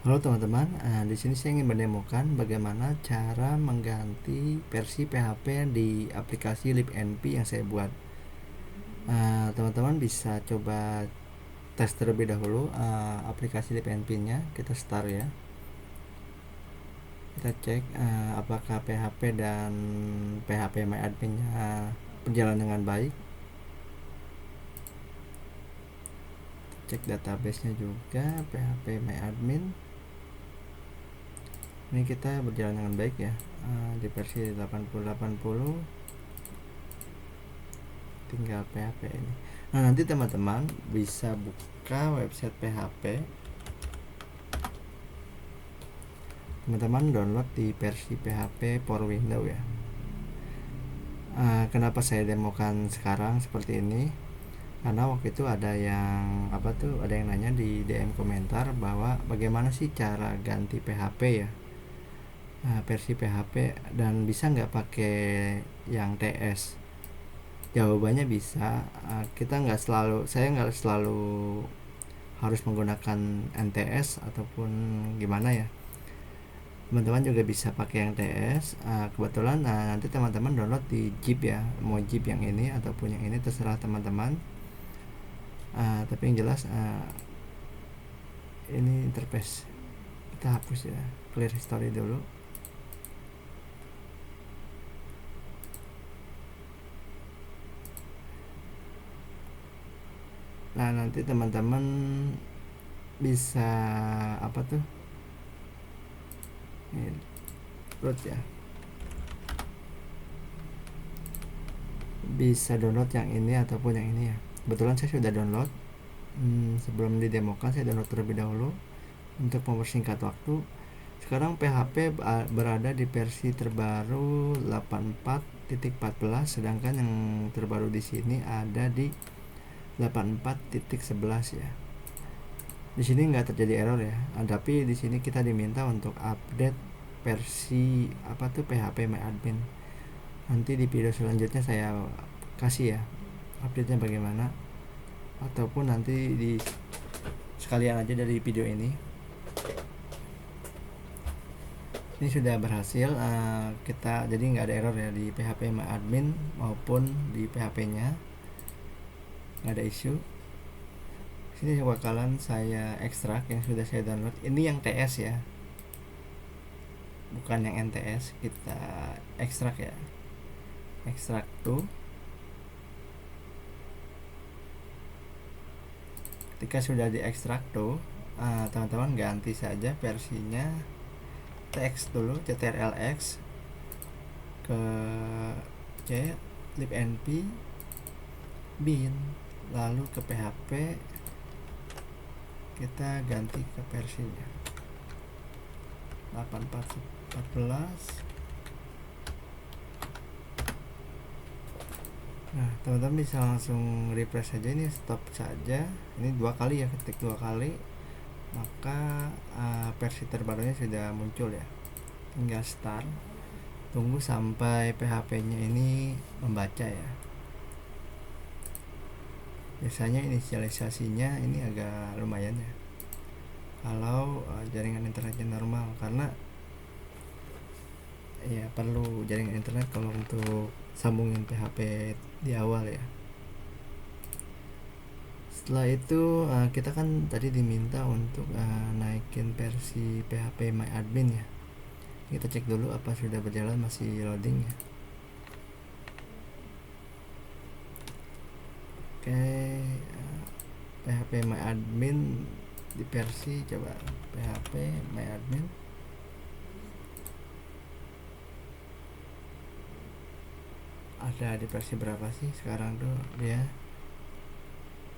Halo teman-teman, di sini saya ingin mendemokan bagaimana cara mengganti versi PHP di aplikasi libnp yang saya buat. Teman-teman bisa coba tes terlebih dahulu aplikasi libnp-nya. Kita start ya. Kita cek apakah PHP dan PHP MyAdmin-nya berjalan dengan baik. Cek database-nya juga, PHP MyAdmin. Ini kita berjalan dengan baik ya, di versi 8080 tinggal PHP ini. Nah, nanti teman-teman bisa buka website PHP. Teman-teman download di versi PHP for Windows ya. Kenapa saya demokan sekarang seperti ini? Karena waktu itu ada yang ada yang nanya di DM komentar bahwa bagaimana sih cara ganti PHP ya, versi PHP, dan bisa nggak pakai yang TS? Jawabannya bisa. Saya nggak selalu harus menggunakan NTS ataupun gimana ya. Teman-teman juga bisa pakai yang TS. Kebetulan nanti teman-teman download di Zip ya, mau Zip yang ini ataupun yang ini terserah teman-teman. Tapi yang jelas ini interface. Kita hapus ya, clear history dulu. Nah, nanti teman-teman bisa ini root ya, bisa download yang ini ataupun yang ini ya. Kebetulan saya sudah download. Sebelum didemokan saya download terlebih dahulu untuk mempersingkat waktu. Sekarang PHP berada di versi terbaru 84.14, sedangkan yang terbaru di sini ada di 84.11 ya. Di sini nggak terjadi error ya, tapi di sini kita diminta untuk update versi PHP MyAdmin. Nanti di video selanjutnya saya kasih ya update-nya bagaimana, ataupun nanti di sekalian aja dari video ini. Ini sudah berhasil, kita jadi nggak ada error ya di PHP MyAdmin maupun di PHP-nya, nggak ada isu. Sini bakalan saya ekstrak yang sudah saya download. Ini yang TS ya, bukan yang NTS. Kita ekstrak ya, ekstrak tuh. Ketika sudah diekstrak tuh, teman-teman ganti saja versinya. TX dulu, ctrlx ke C libnp bin, lalu ke PHP, kita ganti ke versinya 84.14. Nah, teman-teman bisa langsung refresh saja, ini stop saja. Ini 2 kali ya, ketik 2 kali, maka versi terbarunya sudah muncul ya. Tinggal start, tunggu sampai PHP-nya ini membaca ya. Biasanya inisialisasinya ini agak lumayan ya kalau jaringan internetnya normal, karena ya perlu jaringan internet kalau untuk sambungin PHP di awal ya. Setelah itu kita kan tadi diminta untuk naikin versi PHP MyAdmin ya. Kita cek dulu apa sudah berjalan, masih loading ya. Oke, PHP MyAdmin di versi, coba PHP MyAdmin. Ada di versi berapa sih sekarang tuh dia?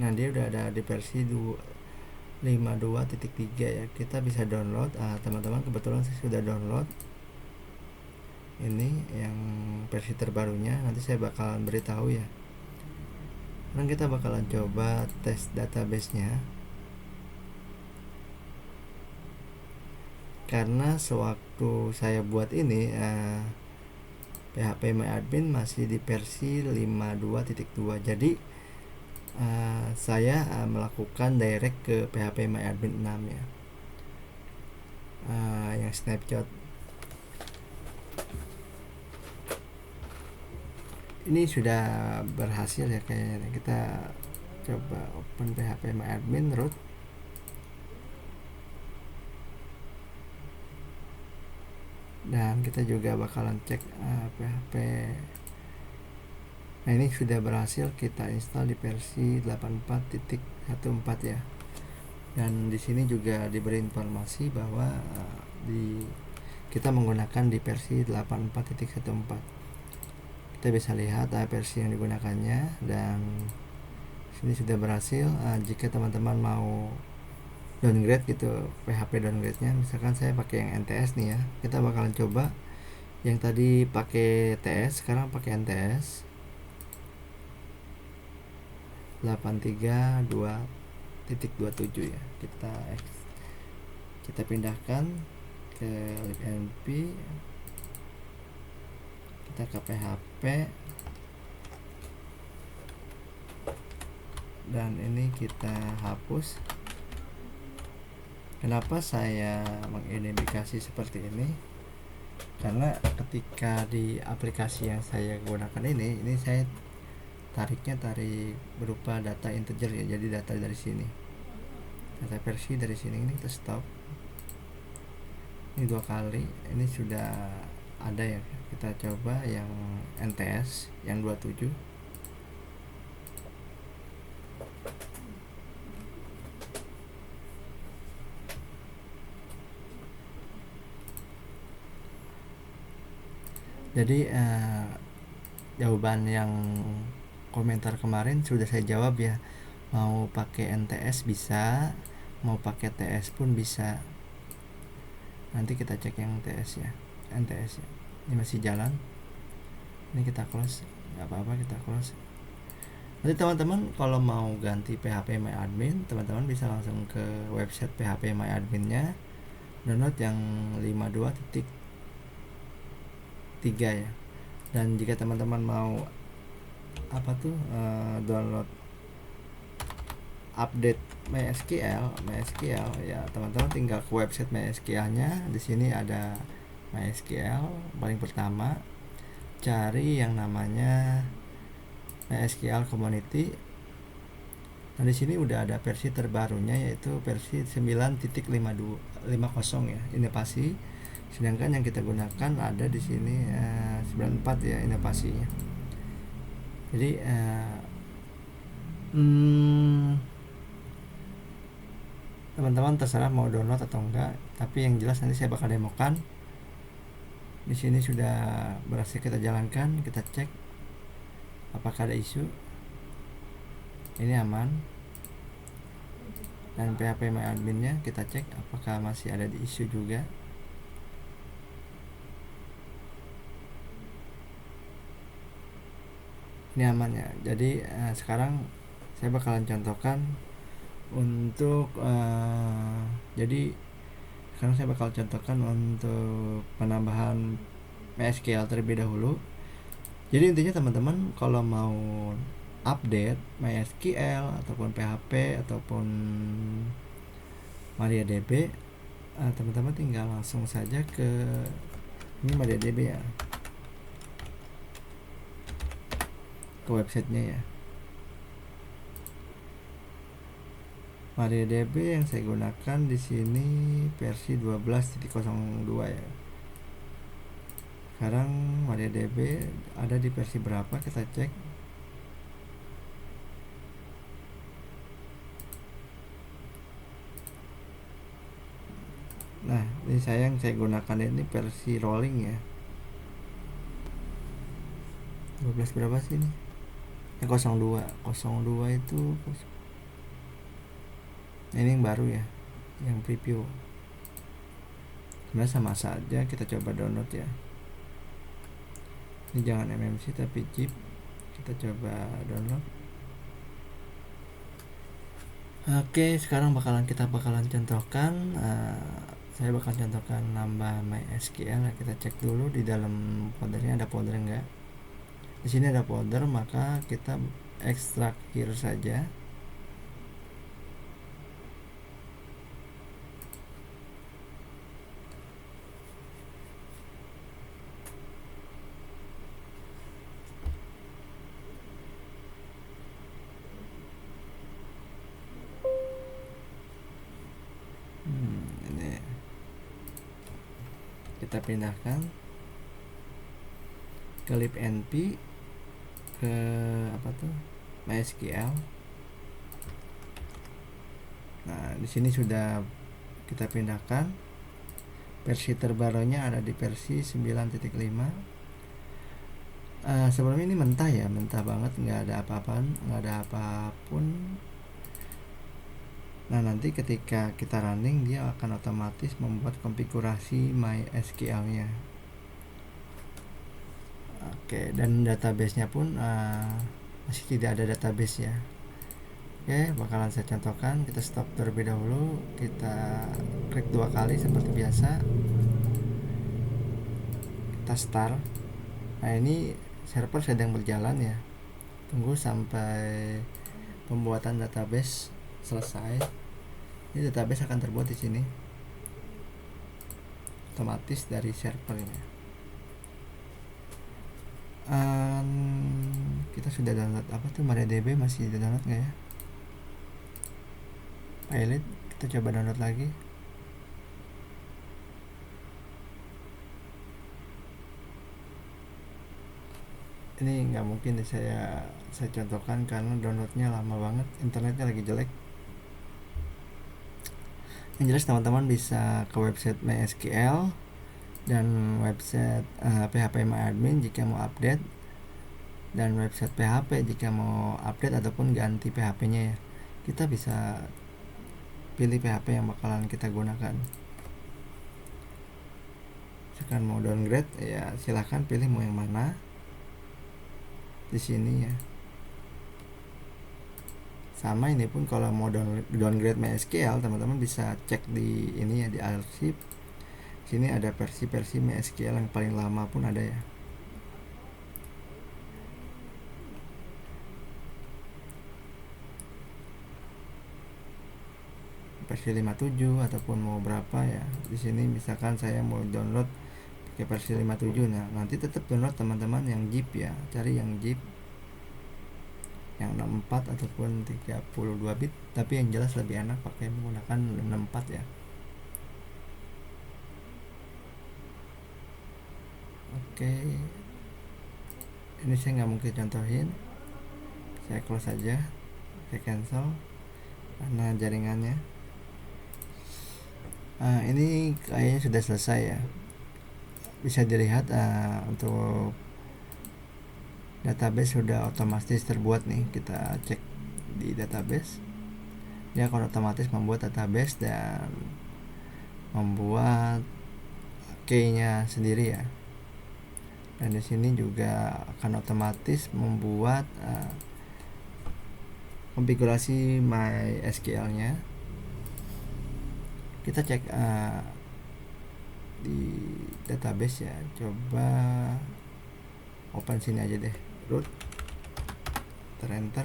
Nah, dia udah ada di versi 52.3 ya. Kita bisa download. Teman-teman, kebetulan saya sudah download ini yang versi terbarunya. Nanti saya bakalan beritahu ya. Sekarang kita bakalan coba tes database-nya, karena sewaktu saya buat ini PHP MyAdmin masih di versi 52.2. Jadi saya melakukan direct ke PHP MyAdmin 6 ya. yang snapshot. Ini sudah berhasil ya kayaknya. Kita coba open PHP My Admin root. Dan kita juga bakalan cek PHP. Nah, ini sudah berhasil kita install di versi 84.14 ya. Dan di sini juga diberi informasi bahwa kita menggunakan di versi 84.14. Kita bisa lihat versi yang digunakannya, dan sini sudah berhasil. Jika teman-teman mau downgrade gitu, PHP downgrade-nya, misalkan saya pakai yang NTS nih ya, kita bakalan coba yang tadi pakai TS, sekarang pakai NTS 832.27 ya. Kita pindahkan ke libnp, kita ke PHP, dan ini kita hapus. Kenapa saya mengidentifikasi seperti ini? Karena ketika di aplikasi yang saya gunakan ini saya tarik berupa data integer ya, jadi data dari sini, data versi dari sini. Ini kita stop, ini 2 kali, ini sudah ada ya. Kita coba yang NTS yang 27. Jadi jawaban yang komentar kemarin sudah saya jawab ya. Mau pakai NTS bisa, mau pakai TS pun bisa. Nanti kita cek yang NTS ya. Ini masih jalan. Ini kita close, nggak apa-apa, kita close. Nanti teman-teman kalau mau ganti PHP My Admin, teman-teman bisa langsung ke website PHP My Admin-nya, download yang 52.3 ya. Dan jika teman-teman mau download update MySQL ya, teman-teman tinggal ke website MySQL-nya. Di sini ada MySQL, paling pertama cari yang namanya MySQL Community. Nah, di sini udah ada versi terbarunya, yaitu versi 9.50 ya, inovasi. Sedangkan yang kita gunakan ada di sini 94 ya, inovasinya. Jadi teman-teman terserah mau download atau enggak, tapi yang jelas nanti saya bakal demokan. Di sini sudah berhasil kita jalankan, kita cek apakah ada isu. Ini aman. Dan PHP My Admin-nya kita cek apakah masih ada di isu juga. Ini aman ya. Jadi sekarang saya bakalan contohkan untuk penambahan MySQL terlebih dahulu. Jadi intinya teman-teman kalau mau update MySQL ataupun PHP ataupun MariaDB, teman-teman tinggal langsung saja ke ini MariaDB ya, ke websitenya ya. MariaDB yang saya gunakan di sini versi 12.02 ya. Sekarang MariaDB ada di versi berapa, kita cek. Nah, ini saya gunakan ini versi rolling ya. 12 berapa sih ini? 02 itu ini yang baru ya, yang preview. Sebenarnya sama saja, kita coba download ya. Ini jangan MMC tapi zip. Kita coba download. Oke, sekarang kita bakalan contohkan. Saya bakal contohkan nambah MySQL. Kita cek dulu di dalam foldernya ada folder enggak. Di sini ada folder, maka kita ekstrak here saja. kita pindahkan ke libnp, ke MySQL. Nah, di sini sudah kita pindahkan. Versi terbarunya ada di versi 9.5. Sebelumnya ini mentah ya, mentah banget, nggak ada apapun. Nah, nanti ketika kita running dia akan otomatis membuat konfigurasi MySQL-nya. Oke, dan database-nya pun masih tidak ada database ya. Oke, bakalan saya contohkan. Kita stop terlebih dahulu, kita klik 2 kali seperti biasa, kita start. Nah, ini server sedang berjalan ya, tunggu sampai pembuatan database selesai. Ini database akan terbuat di sini otomatis dari servernya. Kita sudah download MariaDB, masih download nggak ya? Pilot, kita coba download lagi. Ini nggak mungkin saya contohkan karena downloadnya lama banget, internetnya lagi jelek. Yang jelas teman-teman bisa ke website MySQL dan website phpMyAdmin jika mau update, dan website PHP jika mau update ataupun ganti PHP-nya ya. Kita bisa pilih PHP yang bakalan kita gunakan. Misalkan mau downgrade ya silahkan pilih mau yang mana di sini ya. Sama ini pun kalau mau downgrade MySQL, teman-teman bisa cek di ini ya, di arsip. Sini ada versi MySQL yang paling lama pun ada ya. Versi 57 ataupun mau berapa ya. Di sini misalkan saya mau download pakai versi 57. Nah, nanti tetap download teman-teman yang zip ya. Cari yang zip yang 64 ataupun 32 bit, tapi yang jelas lebih enak pakai menggunakan 64 ya. Oke, ini saya nggak mungkin contohin, saya close saja, saya cancel karena jaringannya. Ini kayaknya sudah selesai ya, bisa dilihat untuk database sudah otomatis terbuat nih. Kita cek di database, dia akan otomatis membuat database dan membuat key-nya sendiri ya. Dan di sini juga akan otomatis membuat konfigurasi MySQL-nya. Kita cek di database ya, coba open sini aja deh, root, enter.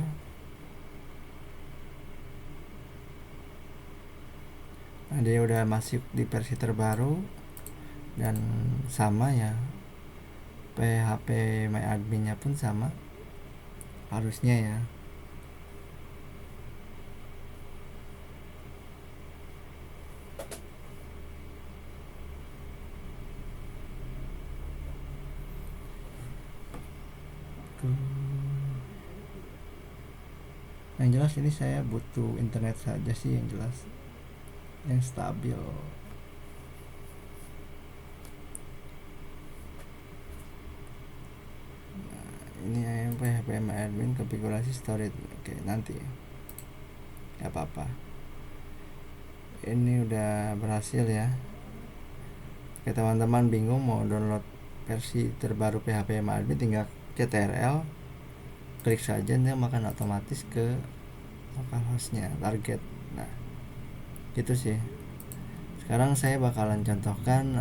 Nah, dia udah masuk di versi terbaru dan sama ya, PHP MyAdmin-nya pun sama harusnya ya. Yang jelas ini saya butuh internet saja sih, yang jelas yang stabil. Nah, ini PHP MyAdmin konfigurasi storage. Oke, nanti nggak apa-apa, ini udah berhasil ya. Oke, teman-teman bingung mau download versi terbaru PHP MyAdmin, tinggal ctrl, klik saja, dia makan otomatis ke localhostnya target. Nah, gitu sih. Sekarang saya bakalan contohkan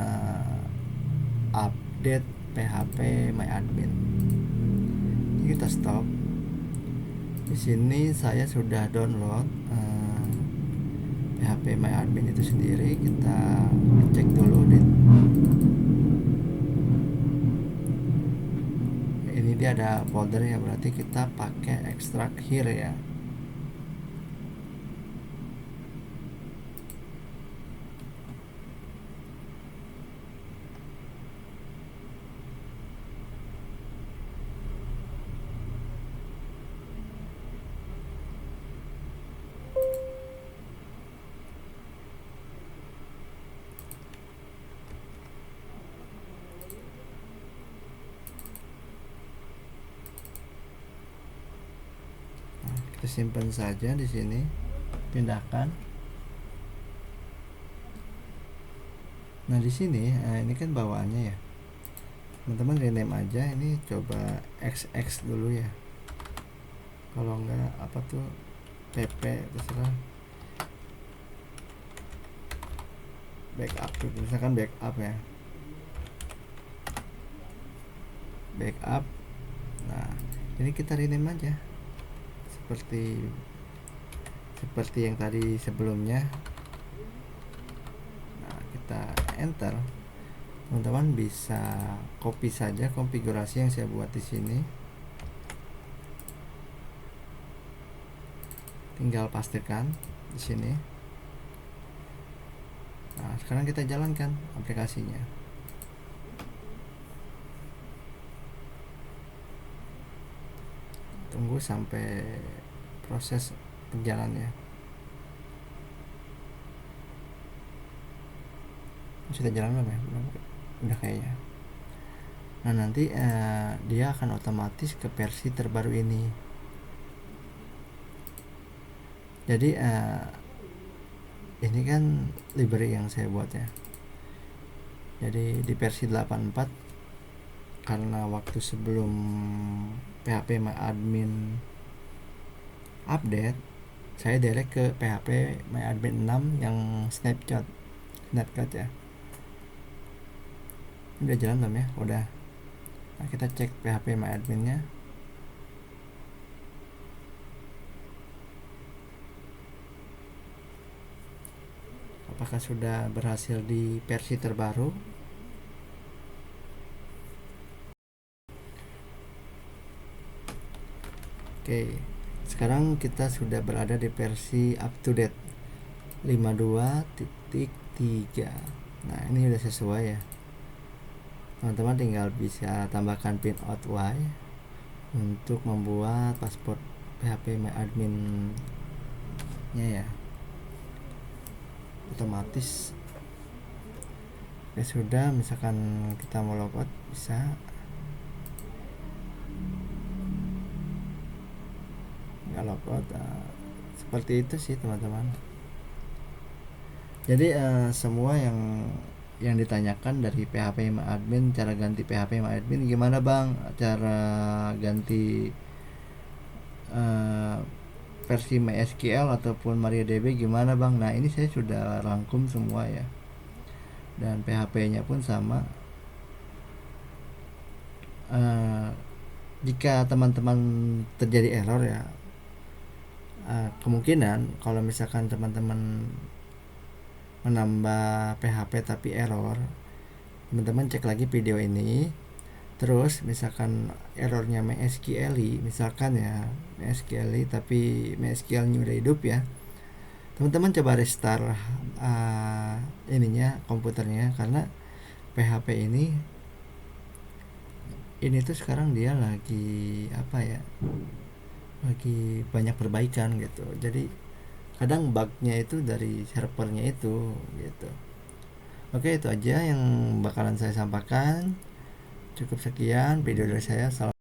update PHP MyAdmin. Ini kita stop. Di sini saya sudah download PHP MyAdmin itu sendiri. Kita cek dulu deh. Ini dia ada folder ya, berarti kita pakai extract here ya. kita simpan saja di sini, pindahkan. Nah di sini ini kan bawaannya ya, teman-teman rename aja, ini coba XX dulu ya, kalau enggak apa tuh PP terserah, backup tuh misalkan backup ya, backup. Nah ini kita rename aja seperti yang tadi sebelumnya. Nah kita enter, teman-teman bisa copy saja konfigurasi yang saya buat di sini, tinggal pastikan di sini. Nah sekarang kita jalankan aplikasinya. Tunggu sampai proses berjalan ya. Sudah jalan belum ya? Udah kayaknya. Nah nanti dia akan otomatis ke versi terbaru ini. Jadi ini kan library yang saya buat ya. Jadi di versi 84, karena waktu sebelum PHP MyAdmin update, saya direct ke PHP MyAdmin 6 yang snapshot ya. Udah jalan belum ya? Udah. Nah kita cek PHP MyAdmin-nya. Apakah sudah berhasil di versi terbaru? Oke, sekarang kita sudah berada di versi up to date 52.3. Nah ini udah sesuai ya, teman-teman tinggal bisa tambahkan pin out Y untuk membuat paspor PHP MyAdmin nya ya, otomatis ya. Sudah, misalkan kita mau logout bisa, nggak logout seperti itu sih teman-teman. Jadi semua yang ditanyakan dari PHP MyAdmin, cara ganti PHP MyAdmin gimana bang, cara ganti versi MySQL ataupun MariaDB gimana bang. Nah ini saya sudah rangkum semua ya, dan PHP nya pun sama. Jika teman-teman terjadi error ya, kemungkinan kalau misalkan teman-teman menambah PHP tapi error, teman-teman cek lagi video ini. Terus misalkan errornya MySQL misalkan ya, MySQL tapi MySQL-nya udah hidup ya, teman-teman coba restart ininya, komputernya, karena PHP ini tuh sekarang dia lagi apa ya, lagi banyak perbaikan gitu. Jadi kadang bugnya itu dari servernya itu gitu. Oke, itu aja yang bakalan saya sampaikan. Cukup sekian video dari saya. Salam.